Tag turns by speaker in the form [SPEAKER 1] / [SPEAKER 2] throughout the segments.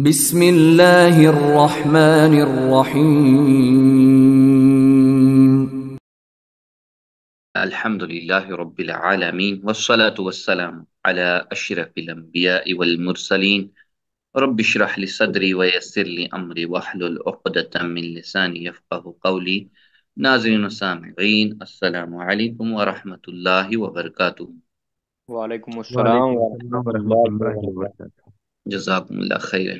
[SPEAKER 1] بسم اللہ الرحمن الرحیم
[SPEAKER 2] الحمد للہ رب العالمین والصلاة والسلام علی اشرف الانبیاء والمرسلین رب اشرح لی صدری ویسر لی امری واحلل عقدۃ من لسانی یفقهوا قولی. ناظرین و سامعین، السلام علیکم ورحمۃ اللہ وبرکاتہ.
[SPEAKER 3] وعلیکم السلام
[SPEAKER 4] وعلیکم السلام
[SPEAKER 3] ورحمۃ
[SPEAKER 4] ورحمۃ
[SPEAKER 3] اللہ
[SPEAKER 4] اللہ
[SPEAKER 3] وبرکاتہ۔
[SPEAKER 4] وبرکاتہ۔
[SPEAKER 2] جزاکم اللہ خیرا.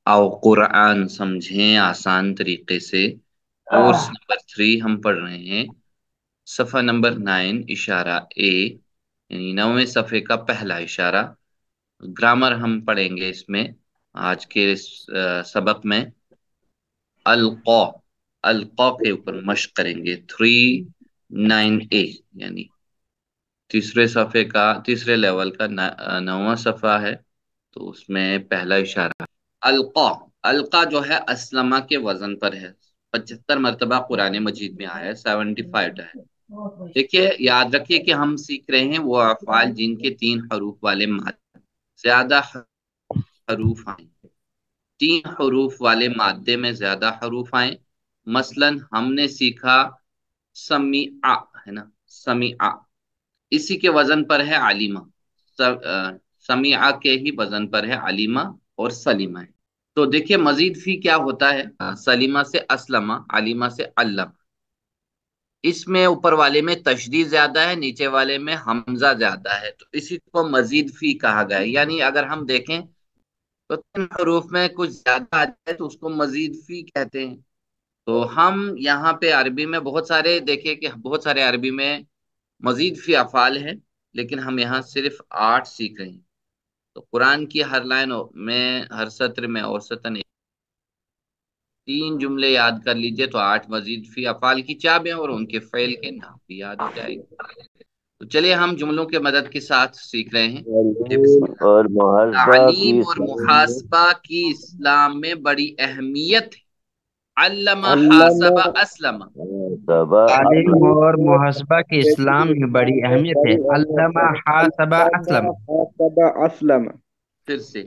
[SPEAKER 2] آؤ قرآن سمجھیں آسان طریقے سے. کورس نمبر 3 ہم پڑھ رہے ہیں، صفحہ نمبر 9 اشارہ اے، یعنی 9ویں صفحے کا پہلا اشارہ. گرامر ہم پڑھیں گے اس میں آج کے سبق میں. القا، القا کے اوپر مشق کریں گے. 39A یعنی تیسرے صفحے کا، تیسرے لیول کا 9واں صفحہ ہے، تو اس میں پہلا اشارہ القا. القا جو ہے اسلمہ کے وزن پر ہے. 75 مرتبہ قرآن مجید میں آیا ہے، 75 ہے. دیکھیے یاد رکھیے کہ ہم سیکھ رہے ہیں وہ افعال جن کے 3 حروف والے مادے، زیادہ حروف آئیں، 3 حروف والے مادے میں زیادہ حروف آئیں. مثلا ہم نے سیکھا سمیع، ہے نا، سمیع اسی کے وزن پر ہے علیمہ. سمیعہ کے ہی وزن پر ہے علیمہ اور سلیمہ ہے. تو دیکھیے مزید فی کیا ہوتا ہے، سلیمہ سے اسلمہ، علیمہ سے علم. اس میں اوپر والے میں تشدید زیادہ ہے، نیچے والے میں حمزہ زیادہ ہے، تو اسی کو مزید فی کہا گیا ہے. یعنی اگر ہم دیکھیں تو 3 حروف میں کچھ زیادہ آ جائے تو اس کو مزید فی کہتے ہیں. تو ہم یہاں پہ عربی میں بہت سارے دیکھیں کہ بہت سارے عربی میں مزید فی افعال ہیں، لیکن ہم یہاں صرف 8 سیکھ رہے ہیں. تو قرآن کی ہر لائن میں، ہر سطر میں اوسطاً 3 جملے یاد کر لیجئے تو 8 مزید فی افعال کی چابیں اور ان کے فعل کے نام بھی یاد ہو جائے گا. تو چلیے ہم جملوں کے مدد کے ساتھ سیکھ رہے ہیں. بسم
[SPEAKER 3] تعلیم
[SPEAKER 2] اللہ.
[SPEAKER 3] اور محاسبہ کی
[SPEAKER 2] تعلیم اور
[SPEAKER 3] اسلام میں
[SPEAKER 2] محاسبہ کی اسلام میں بڑی اہمیت ہے. علامہ
[SPEAKER 3] علامہ
[SPEAKER 2] حاسبہ اسلم.
[SPEAKER 3] سبا
[SPEAKER 4] تعلیم
[SPEAKER 3] اسلم
[SPEAKER 4] اور محاسبہ کی اسلام میں بڑی اہمیت ہے. علامہ حاسبہ اسلم.
[SPEAKER 3] اسلم۔
[SPEAKER 2] پھر سے،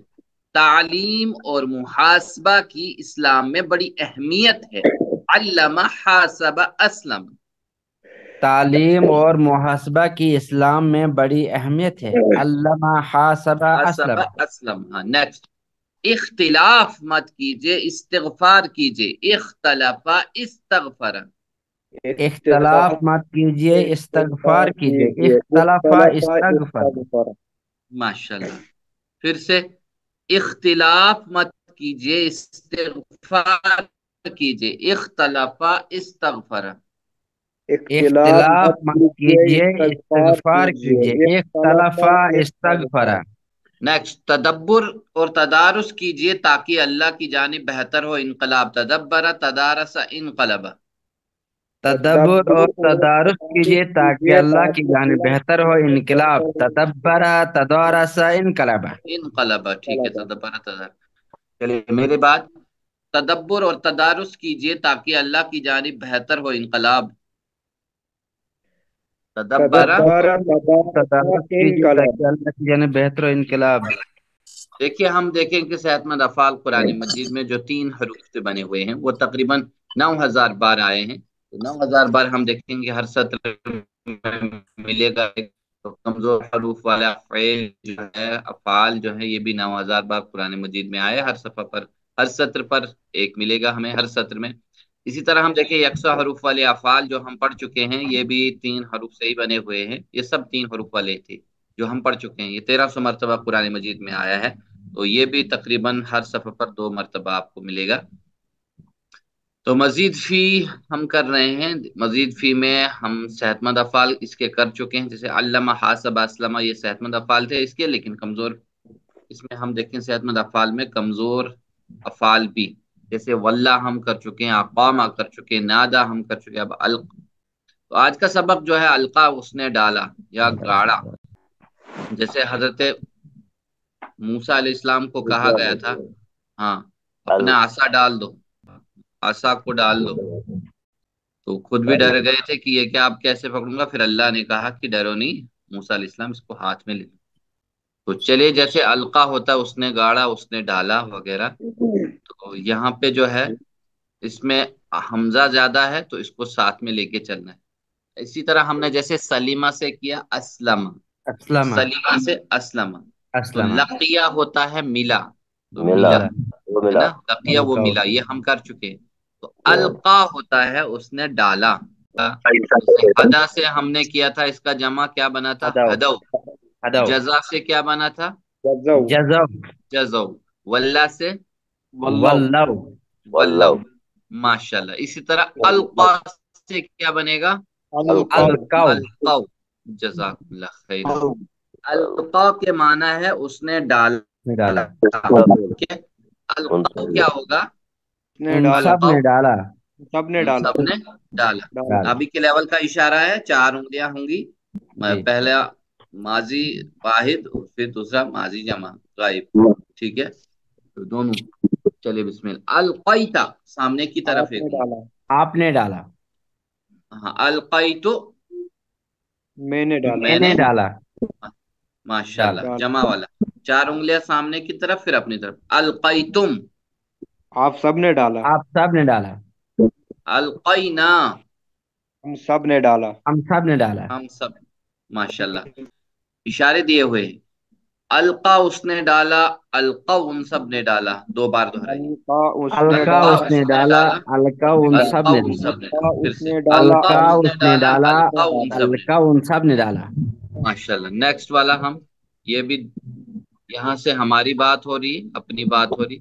[SPEAKER 2] تعلیم اور محاسبہ کی اسلام میں بڑی اہمیت ہے. علامہ حاسبہ اسلم.
[SPEAKER 4] تعلیم اور محاسبہ کی اسلام میں بڑی اہمیت ہے. علامہ حاسبہ اسلم.
[SPEAKER 2] حاسبہ اسلم. ہاں نیکسٹ. اختلاف مت کیجئے، استغفار کیجئے. اختلافا استغفر.
[SPEAKER 4] اختلاف مت کیجیے، استغفار کیجیے. اختلاف استغفر.
[SPEAKER 2] ماشاءاللہ. پھر سے، اختلاف مت کیجئے، استغفار کیجئے. اختلافا استغفر.
[SPEAKER 4] اختلاف مت کیجیے، استغفار کیجیے. اختلاف استغفر.
[SPEAKER 2] نیکسٹ. تدبر اور تدارس کیجئے تاکہ اللہ کی جانب بہتر ہو انقلاب. تدبر تدارس انقلب.
[SPEAKER 4] تدبر اور تدارس کیجیے تاکہ اللہ کی جانب بہتر ہو انقلاب. تدبر تدارس انقلاب.
[SPEAKER 2] انقلب ٹھیک ہے. تدبر تدارس. چلیے میرے بعد. تدبر اور تدارس کیجئے تاکہ اللہ کی جانب بہتر ہو انقلاب. تدبر.
[SPEAKER 4] تدارس کیجیے تاکہ اللہ کی جانب بہتر ہو انقلاب.
[SPEAKER 2] دیکھیے ہم دیکھیں کہ صحت مند افعال قرآن مجید میں جو 3 حروف سے بنے ہوئے ہیں وہ تقریباً 9000 بار آئے ہیں. تو 9000 بار ہم دیکھیں گے ہر سطر میں ملے گا. تو کمزور حروف والا فعل جو ہے، افعال جو ہے، یہ بھی 9000 بار قرآن مجید میں آئے. ہر صفحہ پر، ہر سطر پر ایک ملے گا ہمیں ہر سطر میں. اسی طرح ہم دیکھیں یکساں حروف والے افعال جو ہم پڑھ چکے ہیں، یہ بھی 3 حروف سے ہی بنے ہوئے ہیں. یہ سب 3 حروف والے تھے جو ہم پڑھ چکے ہیں. یہ 1300 مرتبہ قرآن مجید میں آیا ہے. تو یہ بھی تقریباً ہر صفحہ پر 2 مرتبہ آپ کو ملے گا. تو مزید فی ہم کر رہے ہیں. مزید فی میں ہم صحت مند افعال اس کے کر چکے ہیں، جیسے علامہ حاسبہ اسلمہ، یہ صحت مند افعال تھے اس کے، لیکن کمزور. اس میں ہم دیکھیں صحت مند افعال میں کمزور افعال بھی، جیسے واللہ ہم کر چکے ہیں، اقامہ کر چکے ہیں، نادا ہم کر چکے ہیں. اب الق. تو آج کا سبق جو ہے القا، اس نے ڈالا یا گاڑا. جیسے حضرت موسیٰ علیہ السلام کو کہا گیا تھا، ہاں اپنا عصا ڈال دو، عصا کو ڈال دو. تو خود بھی ڈر گئے تھے کہ یہ کیا، آپ کیسے پکڑوں گا. پھر اللہ نے کہا کہ ڈرو نہیں موسیٰ علیہ السلام، اس کو ہاتھ میں لے لو. تو تو چلیے جیسے القا ہوتا ہے اس نے گاڑا، اس نے ڈالا وغیرہ، تو یہاں پہ جو ہے اس میں حمزہ زیادہ ہے تو اس کو ساتھ میں لے کے چلنا ہے۔ اسی طرح ہم نے جیسے سلیمہ سے کیا اسلم،
[SPEAKER 4] اسلم
[SPEAKER 2] سلیمہ سے اسلم، تو
[SPEAKER 4] اسلم
[SPEAKER 2] لقیہ ہوتا ہے ملا، تو
[SPEAKER 3] ملا
[SPEAKER 2] ملا
[SPEAKER 3] وہ
[SPEAKER 2] ہے
[SPEAKER 3] ملا
[SPEAKER 2] نا، لقیہ وہ ملا، یہ ہم کر چکے ہیں۔ تو القا ہوتا ہے اس نے ڈالا، جیسے ہدا سے ہم نے کیا تھا، اس کا جمع کیا بنا تھا؟
[SPEAKER 3] ہداؤ
[SPEAKER 2] ہدو۔
[SPEAKER 4] ہدو
[SPEAKER 2] جزا سے کیا بنا تھا؟
[SPEAKER 3] جزو
[SPEAKER 4] جزو
[SPEAKER 2] جزو۔ واللہ سے
[SPEAKER 3] واللو
[SPEAKER 4] واللو
[SPEAKER 2] واللو۔ ماشاءاللہ۔ اسی طرح القا سے کیا بنے گا؟
[SPEAKER 3] القو
[SPEAKER 4] القو
[SPEAKER 2] القو۔ جزاک اللہ خیر۔ القا کے معنی ہے اس نے ڈالا،
[SPEAKER 4] نے ڈالا،
[SPEAKER 2] ٹھیک ہے؟ القا کیا ہوگا؟
[SPEAKER 3] نے
[SPEAKER 4] ان
[SPEAKER 3] ڈالا،
[SPEAKER 4] سب نے ڈالا،
[SPEAKER 3] سب نے
[SPEAKER 2] ان
[SPEAKER 3] ڈالا
[SPEAKER 2] سب نے ڈالا۔
[SPEAKER 3] ڈالا۔
[SPEAKER 2] ابھی کے لیول کا اشارہ ہے، 4 انگلیاں ہوں گی،
[SPEAKER 4] جی
[SPEAKER 2] پہلا ماضی واحد اور پھر دوسرا ماضی جمع غائب، ٹھیک ہے؟ تو دونوں۔ چلیے بسم اللہ۔ القیتا سامنے کی طرف
[SPEAKER 3] آپ
[SPEAKER 2] ایک
[SPEAKER 3] نے ڈالا،
[SPEAKER 4] آپ نے ڈالا،
[SPEAKER 2] ہاں، القیتو
[SPEAKER 3] میں نے ڈالا،
[SPEAKER 4] میں نے ڈالا،
[SPEAKER 2] ماشاءاللہ
[SPEAKER 4] ڈالا،
[SPEAKER 2] جمع والا، 4 انگلیاں سامنے کی طرف پھر اپنی طرف۔ القیتم،
[SPEAKER 3] آپ سب نے ڈالا،
[SPEAKER 4] آپ سب نے ڈالا،
[SPEAKER 2] القینا،
[SPEAKER 3] ہم سب نے ڈالا،
[SPEAKER 4] ہم سب نے ڈالا،
[SPEAKER 2] ہم سب، ماشاءاللہ اشارے دیے ہوئے ہیں۔ القا اس نے ڈالا، القا ان سب نے ڈالا، 2 بار دہرائیے۔
[SPEAKER 3] القا اس نے
[SPEAKER 4] القا
[SPEAKER 2] القا
[SPEAKER 4] اس
[SPEAKER 3] ڈالا،
[SPEAKER 4] نے
[SPEAKER 2] اس نے
[SPEAKER 4] ڈالا،
[SPEAKER 2] ڈالا،
[SPEAKER 4] القا ان سب
[SPEAKER 2] القا
[SPEAKER 4] نے
[SPEAKER 2] ان
[SPEAKER 4] ڈالا،
[SPEAKER 2] سب نے
[SPEAKER 3] القا
[SPEAKER 2] ڈالا، پھر
[SPEAKER 3] اس
[SPEAKER 2] سے
[SPEAKER 3] نے ڈالا،
[SPEAKER 2] القا
[SPEAKER 4] القا
[SPEAKER 2] اس نے
[SPEAKER 4] اس نے
[SPEAKER 2] ڈالا،
[SPEAKER 4] ڈالا،
[SPEAKER 2] القا ان سب نے
[SPEAKER 4] القا ان سب نے ڈالا۔
[SPEAKER 2] ماشاءاللہ۔ نیکسٹ والا ہم، یہ بھی یہاں سے ہماری بات ہو رہی، اپنی بات ہو رہی۔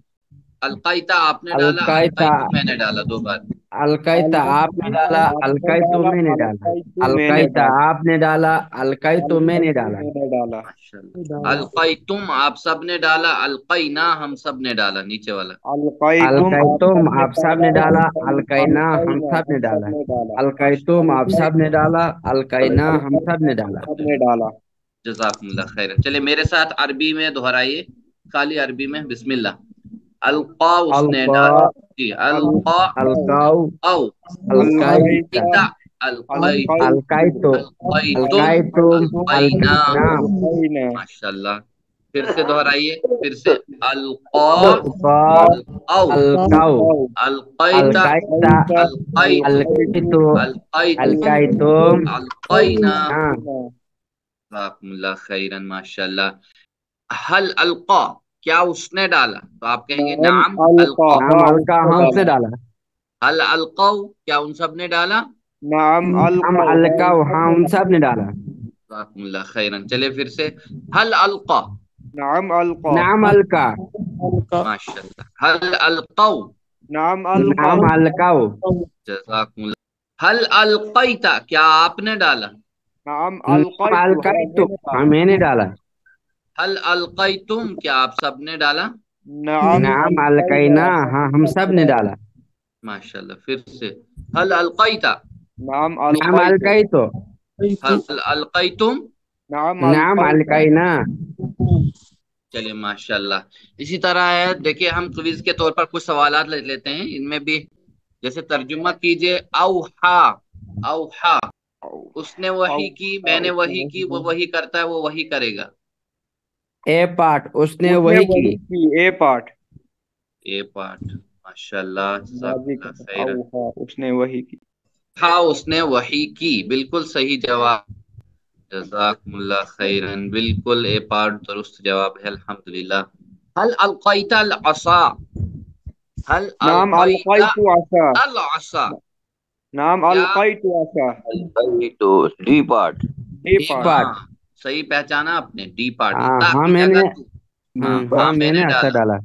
[SPEAKER 2] القیتا آپ نے ڈالا،
[SPEAKER 4] القیتا،
[SPEAKER 2] القیتو میں نے ڈالا، 2 بار۔
[SPEAKER 4] القیتا آپ نے ڈالا، القیتو میں نے ڈالا،
[SPEAKER 3] القیتو میں نے
[SPEAKER 4] القیتا
[SPEAKER 3] ڈالا،
[SPEAKER 4] آپ نے ڈالا، القیتو میں نے
[SPEAKER 3] القیتو
[SPEAKER 4] ڈالا،
[SPEAKER 3] میں نے ڈالا،
[SPEAKER 2] ماشاءاللہ۔ القیتم آپ سب نے ڈالا، القینا ہم سب نے ڈالا، نیچے والا۔
[SPEAKER 3] القیتم آپ
[SPEAKER 4] القیتم
[SPEAKER 3] سب نے
[SPEAKER 4] آپ سب نے
[SPEAKER 3] ڈالا،
[SPEAKER 4] ڈالا، القینا ہم
[SPEAKER 3] القینا
[SPEAKER 4] سب نے
[SPEAKER 3] ہم سب
[SPEAKER 4] ڈالا،
[SPEAKER 3] نے ڈالا،
[SPEAKER 4] القیتم آپ سب نے
[SPEAKER 3] القیتم
[SPEAKER 4] ڈالا، القینا ہم سب نے
[SPEAKER 3] ہم
[SPEAKER 4] ڈالا۔
[SPEAKER 3] سب نے ڈالا۔
[SPEAKER 2] جزاکم اللہ خیر۔ چلیے میرے ساتھ عربی میں دہرائیے، خالی عربی میں، بسم اللہ۔ القا اس نے ڈالا،
[SPEAKER 4] القا،
[SPEAKER 2] جی القا،
[SPEAKER 4] القاؤ،
[SPEAKER 2] او
[SPEAKER 4] القیتا،
[SPEAKER 2] القیتا، القیت،
[SPEAKER 4] القیتو،
[SPEAKER 2] القیتم،
[SPEAKER 4] القیتم،
[SPEAKER 2] القینا،
[SPEAKER 4] القینا،
[SPEAKER 3] القینا
[SPEAKER 2] ماشاءاللہ۔ پھر سے دہرائیے، پھر سے۔ القا،
[SPEAKER 4] القا،
[SPEAKER 2] القو،
[SPEAKER 4] القاؤ،
[SPEAKER 2] القیتا،
[SPEAKER 4] القیتا،
[SPEAKER 2] القیتو،
[SPEAKER 4] القیتو،
[SPEAKER 2] القیتم،
[SPEAKER 4] القیتم،
[SPEAKER 2] القینا،
[SPEAKER 3] القینا
[SPEAKER 2] جزاکم اللہ خیرن، ماشاءاللہ۔ حل القا، کیا اس نے ڈالا؟ تو آپ کہیں گے
[SPEAKER 3] نعم
[SPEAKER 2] نعم
[SPEAKER 3] القا،
[SPEAKER 2] القا۔
[SPEAKER 4] نعم
[SPEAKER 3] ہاں اس
[SPEAKER 4] القا
[SPEAKER 3] نے
[SPEAKER 4] ہم سے
[SPEAKER 3] ڈالا،
[SPEAKER 4] ڈالا،
[SPEAKER 2] حل القو، کیا ان سب نے ڈالا؟
[SPEAKER 3] نعم
[SPEAKER 4] ہم
[SPEAKER 3] القا، ہاں
[SPEAKER 4] القاؤ
[SPEAKER 3] سب
[SPEAKER 4] ہاں
[SPEAKER 3] نے
[SPEAKER 4] ان
[SPEAKER 3] ڈالا،
[SPEAKER 4] سب نے ڈالا،
[SPEAKER 2] جزاکم اللہ خیرن۔ چلے پھر سے۔ حل القا،
[SPEAKER 3] نعم القا،
[SPEAKER 4] نعم القا،
[SPEAKER 2] ماشاءاللہ۔ حل القو،
[SPEAKER 3] نعم القا،
[SPEAKER 4] نعم القاؤ،
[SPEAKER 2] جزاکم اللہ۔ حل القیتا، کیا آپ نے ڈالا؟
[SPEAKER 3] نعم
[SPEAKER 4] نعم
[SPEAKER 3] القیت، ہاں
[SPEAKER 4] القیتو
[SPEAKER 3] میں نے
[SPEAKER 4] ہاں
[SPEAKER 3] ڈالا،
[SPEAKER 4] میں نے ڈالا،
[SPEAKER 2] حل القیتم، کیا آپ سب نے ڈالا؟
[SPEAKER 3] نعم
[SPEAKER 4] نعم
[SPEAKER 3] القینا،
[SPEAKER 4] القینا ہاں ہم
[SPEAKER 3] سب
[SPEAKER 4] سب
[SPEAKER 3] نے
[SPEAKER 4] نے
[SPEAKER 3] ڈالا،
[SPEAKER 4] ڈالا،
[SPEAKER 2] ماشاءاللہ۔ پھر سے۔ حل القیتا،
[SPEAKER 3] نعم
[SPEAKER 4] نعم
[SPEAKER 3] القیت،
[SPEAKER 4] القیتو،
[SPEAKER 2] حل القیتم،
[SPEAKER 3] نعم
[SPEAKER 4] نعم
[SPEAKER 3] القینا،
[SPEAKER 4] القینا۔
[SPEAKER 2] چلیے ماشاءاللہ۔ اسی طرح ہے، دیکھیے ہم کوئز کے طور پر کچھ سوالات لے لیتے ہیں، ان میں بھی جیسے ترجمہ کیجئے۔ اوحا، اوحا، اس نے وحی کی، میں نے وحی کی، وہ وحی کرتا ہے، وہ وحی کرے گا۔
[SPEAKER 4] اے پارٹ اس نے
[SPEAKER 3] اس نے
[SPEAKER 4] وہی کی،
[SPEAKER 3] وہی کی، اے پارٹ،
[SPEAKER 2] اے پارٹ، ماشاءاللہ، جزاک
[SPEAKER 3] ماضی کا
[SPEAKER 2] اللہ خیر۔
[SPEAKER 3] اوحا، اس نے وہی کی،
[SPEAKER 2] ہاں اس نے وحی کی، بالکل صحیح جواب، جزاکم اللہ خیرن، بالکل اے پارٹ درست جواب ہے، الحمدللہ۔ حل القیت العصا، حل
[SPEAKER 3] نعم
[SPEAKER 2] القیت
[SPEAKER 3] القیت عصا،
[SPEAKER 2] العصا،
[SPEAKER 3] نعم
[SPEAKER 2] کیا؟
[SPEAKER 3] القیت عصا، القیت ڈی پارٹ، ڈی
[SPEAKER 2] ڈی
[SPEAKER 3] پارٹ،
[SPEAKER 4] پارٹ،
[SPEAKER 2] ہاں صحیح پہچانا آپ نے، ڈی پارٹ،
[SPEAKER 4] ہاں
[SPEAKER 2] تا
[SPEAKER 4] ہاں
[SPEAKER 2] کی
[SPEAKER 4] میں
[SPEAKER 2] جگہ
[SPEAKER 4] نے،
[SPEAKER 2] تو،
[SPEAKER 4] ہاں
[SPEAKER 2] ہاں
[SPEAKER 4] ہاں
[SPEAKER 2] میں
[SPEAKER 4] میں
[SPEAKER 2] نے
[SPEAKER 4] نے ایسا
[SPEAKER 2] ڈالا،
[SPEAKER 4] ڈالا،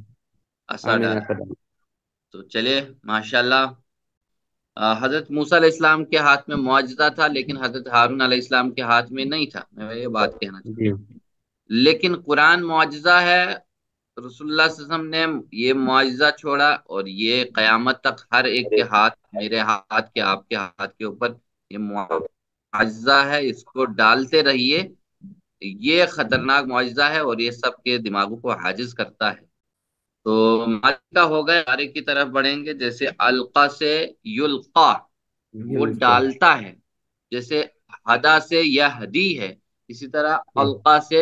[SPEAKER 2] ایسا
[SPEAKER 4] ہاں میں نے
[SPEAKER 2] ڈالا۔
[SPEAKER 4] ایسا ڈالا،
[SPEAKER 2] تو چلے ماشاءاللہ۔ حضرت موسیٰ علیہ السلام کے ہاتھ میں معجزہ تھا، لیکن حضرت ہارون علیہ السلام کے ہاتھ میں نہیں تھا، میں یہ بات کہنا چاہتا
[SPEAKER 4] جی
[SPEAKER 2] ہوں۔ لیکن قرآن معجزہ ہے، رسول اللہ صلی اللہ علیہ وسلم نے یہ معجزہ چھوڑا، اور یہ قیامت تک ہر ایک کے ہاتھ، میرے ہاتھ کے، آپ کے ہاتھ کے اوپر یہ معجزہ ہے، اس کو ڈالتے رہیے، یہ خطرناک معجزہ ہے اور یہ سب کے دماغوں کو حاجز کرتا ہے۔ تو معجزہ ہو گئے، آگے کی طرف بڑھیں گے، جیسے القا سے یلقا، وہ ڈالتا ہے، جیسے ہدا سے یہدی ہے، اسی طرح القا سے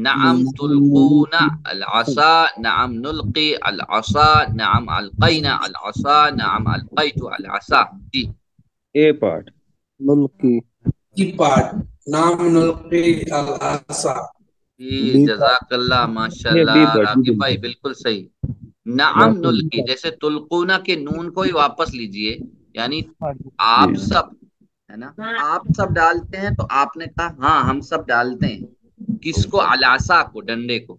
[SPEAKER 2] نعم تلقون العصا، نعم نلقي العصا، نعم القينا العصا، نعم القيت العصا. جی
[SPEAKER 5] A part.
[SPEAKER 6] نلقي.
[SPEAKER 7] کی پارٹ نام نلقی العصا.
[SPEAKER 2] جی
[SPEAKER 6] بی
[SPEAKER 2] جزاک اللہ ماشاء اللہ
[SPEAKER 5] B part.
[SPEAKER 2] راغب بھائی بالکل صحیح. نعم نلقی جیسے تلقونا کے نون کو ہی واپس لیجئے، یعنی آپ سب ہے نا، آپ سب ڈالتے ہیں تو آپ نے کہا ہاں ہم سب ڈالتے ہیں. کس کو؟ العصا کو، ڈنڈے کو.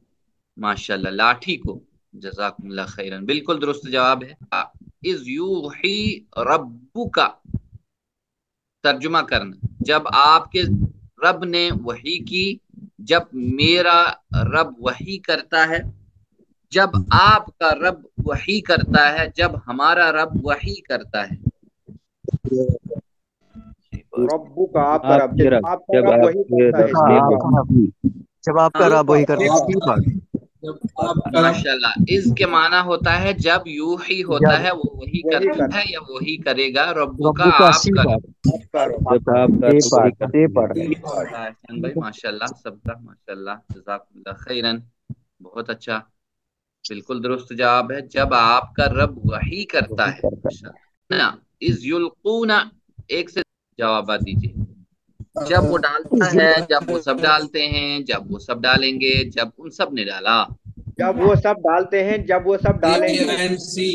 [SPEAKER 2] ماشاءاللہ لاٹھی کو. جزاکم اللہ خیرن، بالکل درست جواب ہے. اذ یوحی ربک، ترجمہ کرنا، جب آپ کے رب نے وحی کی، جب میرا رب وحی کرتا ہے، جب آپ کا رب وحی کرتا ہے، جب ہمارا رب وحی کرتا ہے.
[SPEAKER 5] ربو کا آپ کا رب،
[SPEAKER 6] کے
[SPEAKER 5] جب
[SPEAKER 6] رب،
[SPEAKER 5] آپ کا
[SPEAKER 6] جب
[SPEAKER 5] رب
[SPEAKER 6] آپ
[SPEAKER 5] وہی
[SPEAKER 6] کے
[SPEAKER 5] کرتا ہے.
[SPEAKER 6] رب
[SPEAKER 5] C
[SPEAKER 6] نے
[SPEAKER 5] part.
[SPEAKER 8] جب آپ کا رب وہی کرتا ہے.
[SPEAKER 7] جب آپ کا رب
[SPEAKER 2] ماشاءاللہ اس کے معنی ہوتا ہے جب یوحی ہوتا ہے وہ وہی کرتا ہے یا وہی کرے گا. ربو کا آپ کا رب.
[SPEAKER 5] آپ کا رب.
[SPEAKER 6] جب آپ کا
[SPEAKER 8] اے
[SPEAKER 6] رب وہی
[SPEAKER 8] پارٹ،
[SPEAKER 6] کرتا
[SPEAKER 8] اے
[SPEAKER 6] ہے.
[SPEAKER 8] پارٹ.
[SPEAKER 2] احسن بھائی ماشاءاللہ سب کا ماشاءاللہ جزاکم اللہ خیرن، بہت اچھا، بالکل درست جواب ہے. جب آپ کا رب وحی کرتا ہے. نا اذ یلقون، ایک سے جوابات دیجیے. جب وہ ڈالتا ہے، جب وہ سب ڈالتے ہیں، جب وہ سب ڈالیں گے، جب ان سب نے ڈالا.
[SPEAKER 5] جب وہ سب ڈالتے ہیں، جب وہ سب ڈالیں
[SPEAKER 7] اے
[SPEAKER 5] گے.
[SPEAKER 7] اینڈ سی،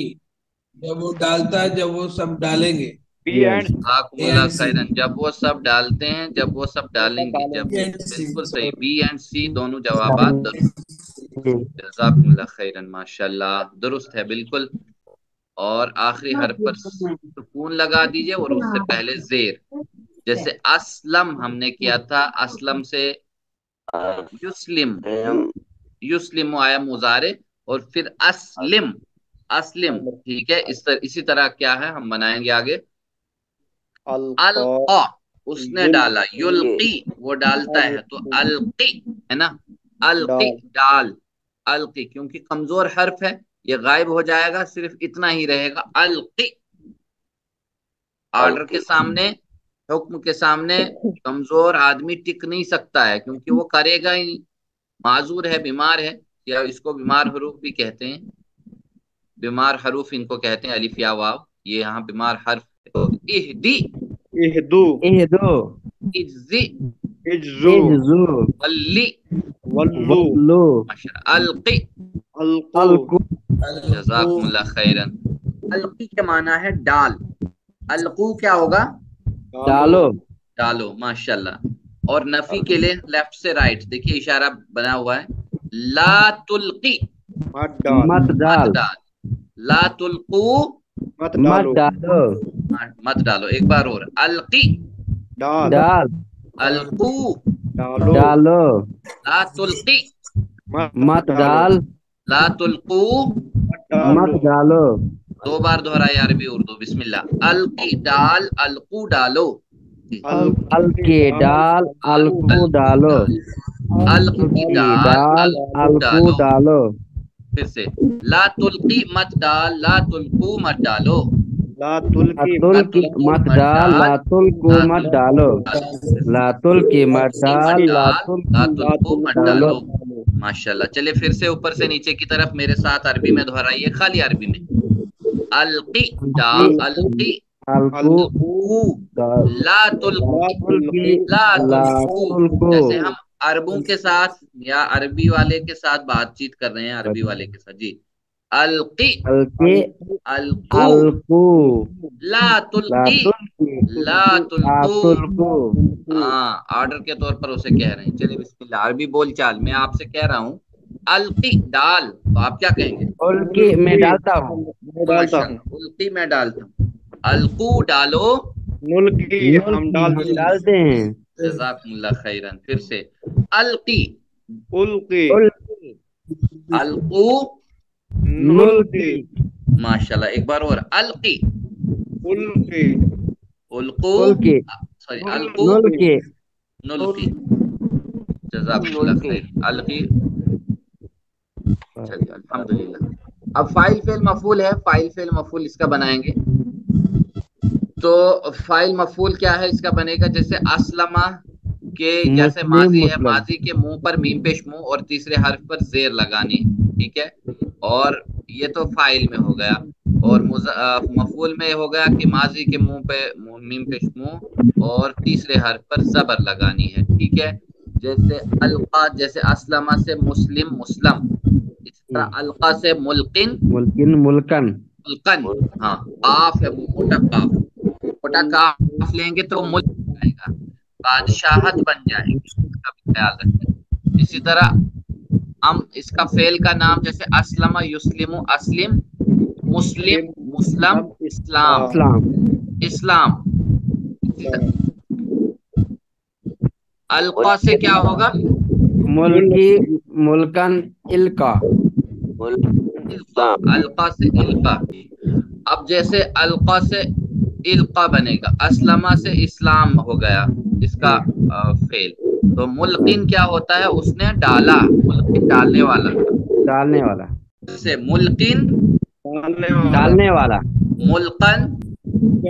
[SPEAKER 7] جب وہ ڈالتا ہے جب وہ سب ڈالیں گے.
[SPEAKER 5] B and
[SPEAKER 2] جزاکم اللہ خیرن، جب وہ سب ڈالتے ہیں، جب وہ سب ڈالیں گے، جب بالکل صحیح. بی اینڈ سی دونوں جوابات درست. جزاکم اللہ خیرن ماشاءاللہ درست ہے بالکل. اور آخری حرف پر سکون لگا دیجئے اور اس سے پہلے زیر. جیسے اسلم ہم نے کیا تھا، اسلم سے یسلم، یسلم آیا مضارع، اور پھر اسلم، اسلم. ٹھیک ہے، اسی طرح کیا ہے ہم بنائیں گے آگے. القا اس نے ڈالا، یلقی وہ ڈالتا ہے، تو القی ہے نا، القی ڈال، القی کیونکہ کمزور حرف ہے یہ غائب ہو جائے گا، صرف اتنا ہی رہے گا القی. آرڈر کے سامنے، حکم کے سامنے کمزور آدمی ٹک نہیں سکتا ہے کیونکہ وہ کرے گا ہی نہیں، معذور ہے، بیمار ہے، یا اس کو بیمار حروف بھی کہتے ہیں. بیمار حروف ان کو کہتے ہیں، الف یا واو، یہ یہاں بیمار حرف. اہدی،
[SPEAKER 5] اہدو،
[SPEAKER 8] اہدو،
[SPEAKER 2] اجزی،
[SPEAKER 5] اجزو،
[SPEAKER 8] اجزو،
[SPEAKER 2] ولی،
[SPEAKER 5] ولو،
[SPEAKER 8] ولو،
[SPEAKER 2] القی.
[SPEAKER 5] القو.
[SPEAKER 8] القو.
[SPEAKER 2] جزاکم اللہ خیرن. القی کے معنی ہے ڈال. القو کیا ہوگا؟
[SPEAKER 8] ڈالو.
[SPEAKER 2] ڈالو ماشاءاللہ. اور نفی کے لیے لیفٹ سے رائٹ دیکھیے اشارہ بنا ہوا ہے. لا تلقی،
[SPEAKER 5] مت ڈال،
[SPEAKER 8] مت ڈال،
[SPEAKER 2] مت ڈال. لا تلقو،
[SPEAKER 5] مت
[SPEAKER 8] مت
[SPEAKER 5] ڈالو،
[SPEAKER 8] ڈالو.
[SPEAKER 2] مت ڈالو. ایک بار اور، القی،
[SPEAKER 5] ڈال،
[SPEAKER 8] ڈال،
[SPEAKER 2] القو،
[SPEAKER 5] ڈالو،
[SPEAKER 8] ڈالو.
[SPEAKER 2] لا تلقی،
[SPEAKER 8] مت ڈال،
[SPEAKER 2] لا تلقو.
[SPEAKER 8] مت ڈالو.
[SPEAKER 2] دو بار دہرائی عربی اردو. بسم اللہ. القی ڈال، القو ڈالو.
[SPEAKER 8] القی ڈال، القو ڈالو.
[SPEAKER 2] القی ڈال،
[SPEAKER 8] ڈال،
[SPEAKER 2] القو
[SPEAKER 8] القو ڈالو.
[SPEAKER 2] پھر سے لا تلقی مت ڈال، لا تلقو مت ڈالو.
[SPEAKER 5] لا تلقی،
[SPEAKER 8] تلقی مت ڈال، لا تلقو مت ڈالو. لا تلقی مت ڈال، لا
[SPEAKER 2] تلقو مت
[SPEAKER 8] ڈالو.
[SPEAKER 2] ڈالو. ماشاءاللہ. چلے پھر سے اوپر سے نیچے کی طرف میرے ساتھ عربی میں دہرائیے، خالی عربی میں. القی ڈال، القی،
[SPEAKER 8] القو
[SPEAKER 2] لا تلقی، لا تلقو. جیسے ہم عربوں کے ساتھ یا عربی والے کے ساتھ بات چیت کر رہے ہیں، عربی والے کے ساتھ. جی القی،
[SPEAKER 8] القی،
[SPEAKER 2] القو،
[SPEAKER 8] القو.
[SPEAKER 2] لا تلقی، لا تلقو.
[SPEAKER 8] تلقو.
[SPEAKER 2] ہاں آرڈر کے طور پر اسے کہہ رہے ہیں. چلیے بسم اللہ. عربی بول چال میں آپ سے کہہ رہا ہوں القی ڈال، تو آپ کیا کہیں گے؟
[SPEAKER 8] القی میں ڈالتا ہوں.
[SPEAKER 2] القی میں ڈالتا ہوں. القو ڈالو،
[SPEAKER 5] نلقی ہم
[SPEAKER 8] ڈالتے ہیں.
[SPEAKER 2] جزاکم اللہ خیرن. پھر سے القی،
[SPEAKER 5] القی،
[SPEAKER 2] القو،
[SPEAKER 5] نلقی،
[SPEAKER 2] ماشاءاللہ. ایک بار اور، القی،
[SPEAKER 5] القی،
[SPEAKER 2] القو،
[SPEAKER 8] القی،
[SPEAKER 2] سوری القو،
[SPEAKER 8] نلقی.
[SPEAKER 2] نلقی. جزاکم اللہ خیر. القی. چلیے الحمدللہ. اب فاعل فعل مفعول ہے. فاعل فعل مفعول اس کا بنائیں گے. تو فاعل مفعول کیا ہے اس کا بنے گا؟ جیسے اسلمہ کہ جیسے ماضی ہے،
[SPEAKER 8] مسلم
[SPEAKER 2] ماضی کے منہ پر میم پیش منہ اور تیسرے حرف پر زیر لگانی ہے، ٹھیک ہے، اور یہ تو فاعل میں ہو گیا، اور مفعول میں ہو گیا کہ ماضی کے منہ پہ میم پیش منہ اور تیسرے حرف پر زبر لگانی ہے، ٹھیک ہے، جیسے القا، جیسے اسلمہ سے مسلم مسلم، اس طرح القا سے ملقن
[SPEAKER 8] ملکن ملکن
[SPEAKER 2] ملقن، ہاں قاف ہے وہ موٹا قاف، موٹا قاف لیں گے تو ملک آئے گا، بادشاہت بن جائے گی، اس کا بھی خیال رکھیں۔ اسی طرح ہم اس کا فعل کا نام جیسے اسلم یسلم اسلم، مسلم مسلم اسلام
[SPEAKER 8] اسلام
[SPEAKER 2] اسلام، اسی طرح القا سے کیا ہوگا؟
[SPEAKER 8] ملکی ملکن القا
[SPEAKER 2] القا، القا سے القا، اب جیسے القا سے القا بنے گا، اسلمہ سے اسلام ہو گیا اس کا فعل، تو ملقن کیا ہوتا ہے؟ اس نے ڈالا، ملقن ڈالنے والا،
[SPEAKER 8] ڈالنے والا
[SPEAKER 2] سے ملقن
[SPEAKER 8] ڈالنے والا
[SPEAKER 2] ملقن،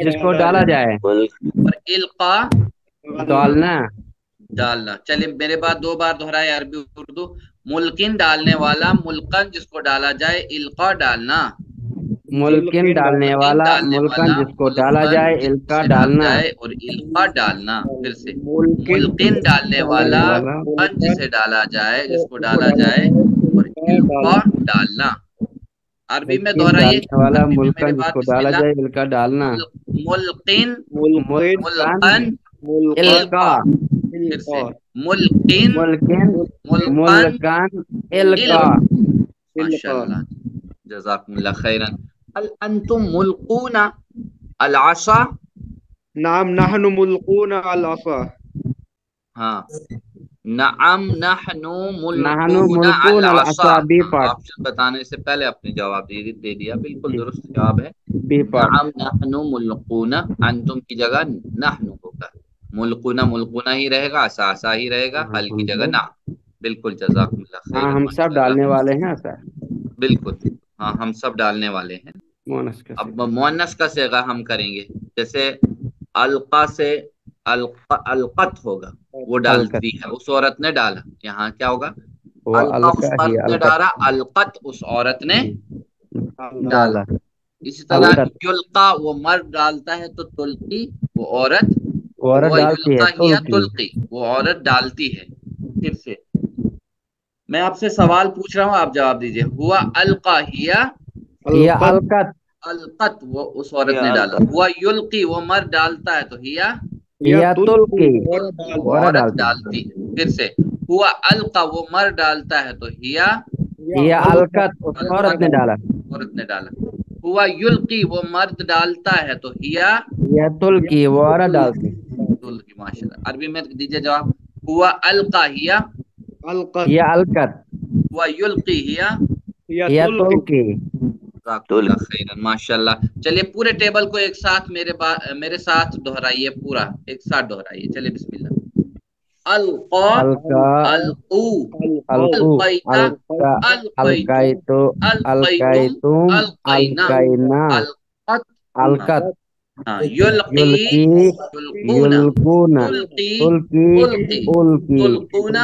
[SPEAKER 8] جس کو ڈالا جائے
[SPEAKER 2] اور القا
[SPEAKER 8] ڈالنا
[SPEAKER 2] ڈالنا۔ چلیے میرے بعد دو بار دہرائے عربی اردو، ملقن ڈالنے والا، ملقن جس کو ڈالا جائے، القا ڈالنا،
[SPEAKER 8] ملکن ڈالنے والا ملکن جس کو ڈالا جائے القا ڈالنا
[SPEAKER 2] اور القا ڈالنا، پھر سے ملقن ڈالنے والا، ملقن جسے ڈالا جائے، جس کو ڈالا جائے، اور القا ڈالنا۔ عربی میں دہرائیے،
[SPEAKER 8] ڈالنے والا
[SPEAKER 2] عربی میں
[SPEAKER 8] ملکن
[SPEAKER 2] میرے
[SPEAKER 8] جس
[SPEAKER 2] بعد
[SPEAKER 8] کو
[SPEAKER 2] بسم
[SPEAKER 8] ڈالا
[SPEAKER 2] اللہ،
[SPEAKER 8] جائے القا ڈالنا
[SPEAKER 2] ملقن
[SPEAKER 8] ملکن
[SPEAKER 2] ملقن
[SPEAKER 8] القا
[SPEAKER 2] پھر سے ملقن
[SPEAKER 8] ملکن
[SPEAKER 2] ملقن
[SPEAKER 8] ملکن القا
[SPEAKER 2] ماشاء اللہ، جزاکم اللہ خیرا۔ هل انتم ملقون العصا؟
[SPEAKER 5] نعم نحن ملقون العصا،
[SPEAKER 2] ہاں نعم نحن
[SPEAKER 8] نحن
[SPEAKER 2] ملقون
[SPEAKER 8] ملقون
[SPEAKER 2] العصا،
[SPEAKER 8] العصا بی پارٹ
[SPEAKER 2] آپشن بتانے سے پہلے اپنے جواب دے دیا، بالکل درست جواب ہے،
[SPEAKER 8] بی پارٹ
[SPEAKER 2] نعم نحن ملقون، انتم کی جگہ نحن ہوگا، ملقون ملقون ہی رہے گا، عصا عصا ہی رہے گا، حل کی جگہ نعم، بالکل جزاکم اللہ
[SPEAKER 8] ہاں
[SPEAKER 2] خیرا،
[SPEAKER 8] ہم سب ڈالنے والے ہیں ایسا
[SPEAKER 2] بالکل، ہاں ہم سب ڈالنے والے ہیں۔
[SPEAKER 8] مونس کا
[SPEAKER 2] اب مؤنث کا صیغہ ہم کریں گے، جیسے القا سے القت ہوگا، وہ ڈالتی ہے، اس عورت نے ڈالا، یہاں کیا ہوگا؟
[SPEAKER 8] وہ
[SPEAKER 2] القا اس
[SPEAKER 8] القا ہی
[SPEAKER 2] مرد نے
[SPEAKER 8] القت
[SPEAKER 2] ڈالا، القت اس عورت نے ڈالا۔
[SPEAKER 8] ڈالا
[SPEAKER 2] اسی طرح
[SPEAKER 8] القت
[SPEAKER 2] یلقا وہ مرد ڈالتا ہے تو تلقی وہ عورت،
[SPEAKER 8] عورت
[SPEAKER 2] وہ
[SPEAKER 8] ڈالتی ہے
[SPEAKER 2] یلقا ہی
[SPEAKER 8] تلقی
[SPEAKER 2] تلقی وہ عورت ڈالتی ہے۔ پھر سے میں آپ سے سوال پوچھ رہا ہوں، آپ جواب دیجئے، ہوا القا ہیا
[SPEAKER 8] یہ القت
[SPEAKER 2] القت وہ اس عورت نے ڈالا، ہوا یلقی وہ مرد ڈالتا ہے تو ہیا
[SPEAKER 8] یا تلقی
[SPEAKER 2] وہ عورت ڈالتی ہے۔ پھر سے ہوا القا وہ مرد ڈالتا ہے تو ہیا
[SPEAKER 8] یا القت اس عورت نے ڈالا
[SPEAKER 2] عورت نے ڈالا، ہوا یلقی وہ مرد ڈالتا ہے تو ہیا
[SPEAKER 8] یا تلقی وہ عورت ڈالتی
[SPEAKER 2] تلقی، ماشاءاللہ۔ عربی میں دیجئے جواب، ہوا القا ہیا
[SPEAKER 8] یا القت
[SPEAKER 2] ہوا یلقی ہیا
[SPEAKER 8] یا تلقی
[SPEAKER 2] ماشاء اللہ۔ چلیے پورے ٹیبل کو ایک ساتھ میرے ساتھ دہرائیے، پورا ایک ساتھ دہرائیے، چلیے بسم اللہ۔ القا
[SPEAKER 8] القا
[SPEAKER 2] القو
[SPEAKER 8] القو
[SPEAKER 2] القیت
[SPEAKER 8] القیتو القیتم القینا
[SPEAKER 2] القت
[SPEAKER 8] القت
[SPEAKER 2] یلقی
[SPEAKER 8] یلقی
[SPEAKER 2] یلقون
[SPEAKER 8] یلقون
[SPEAKER 2] تلقی
[SPEAKER 8] تلقی
[SPEAKER 2] تلقی
[SPEAKER 8] القی
[SPEAKER 2] تلقون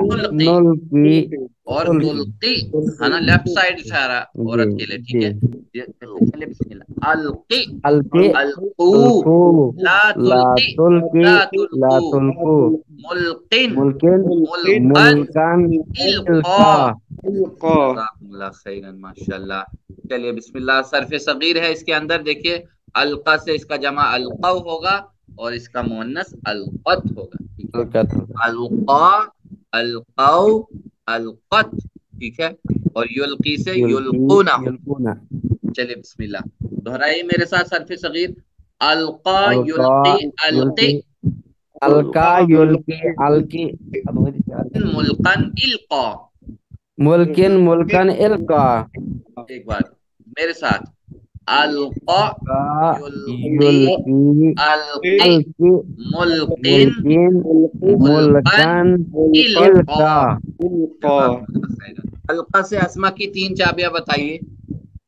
[SPEAKER 2] تلقی
[SPEAKER 8] نلقی
[SPEAKER 2] اور تلقی ہے نا، لیفٹ سائڈ اشارہ عورت کے لیے، ٹھیک ہے، چلیے بسم اللہ۔ القی
[SPEAKER 8] القی
[SPEAKER 2] القو
[SPEAKER 8] القو
[SPEAKER 2] لا
[SPEAKER 8] لا
[SPEAKER 2] تلقی
[SPEAKER 8] تلقی
[SPEAKER 2] لا
[SPEAKER 8] لا
[SPEAKER 2] تلقو
[SPEAKER 8] تلقو
[SPEAKER 2] ملقن
[SPEAKER 8] ملکن
[SPEAKER 2] ملقن
[SPEAKER 8] ملکن
[SPEAKER 2] القا،
[SPEAKER 5] القا
[SPEAKER 2] جزاکم اللہ خیرا، ماشاءاللہ۔ چلیے بسم اللہ، صرف صغیر ہے اس کے اندر، دیکھیے القا سے اس کا جمع القو ہوگا اور اس کا مؤنث القت ہوگا، ٹھیک ہے،
[SPEAKER 8] القت
[SPEAKER 2] القا القو القت، ٹھیک ہے، اور یلقی سے یلقونا۔
[SPEAKER 8] یلقونا
[SPEAKER 2] چلیے بسم اللہ، دہرائیے میرے ساتھ صرف صغیر، القا
[SPEAKER 8] القا
[SPEAKER 2] یلقی القی
[SPEAKER 8] القا یلقی القی
[SPEAKER 2] ملقن القا۔
[SPEAKER 8] ملکن ملکن القا
[SPEAKER 2] ایک بار میرے ساتھ، القا
[SPEAKER 8] یلقی
[SPEAKER 2] القی
[SPEAKER 8] القی
[SPEAKER 2] ملقن
[SPEAKER 8] ملکن القا
[SPEAKER 5] القا
[SPEAKER 2] القا سے اسما کی تین چابیاں بتائیے،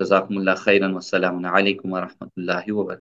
[SPEAKER 2] جزاکم اللہ خیرا والسلام علیکم ورحمۃ اللہ وبرکاتہ.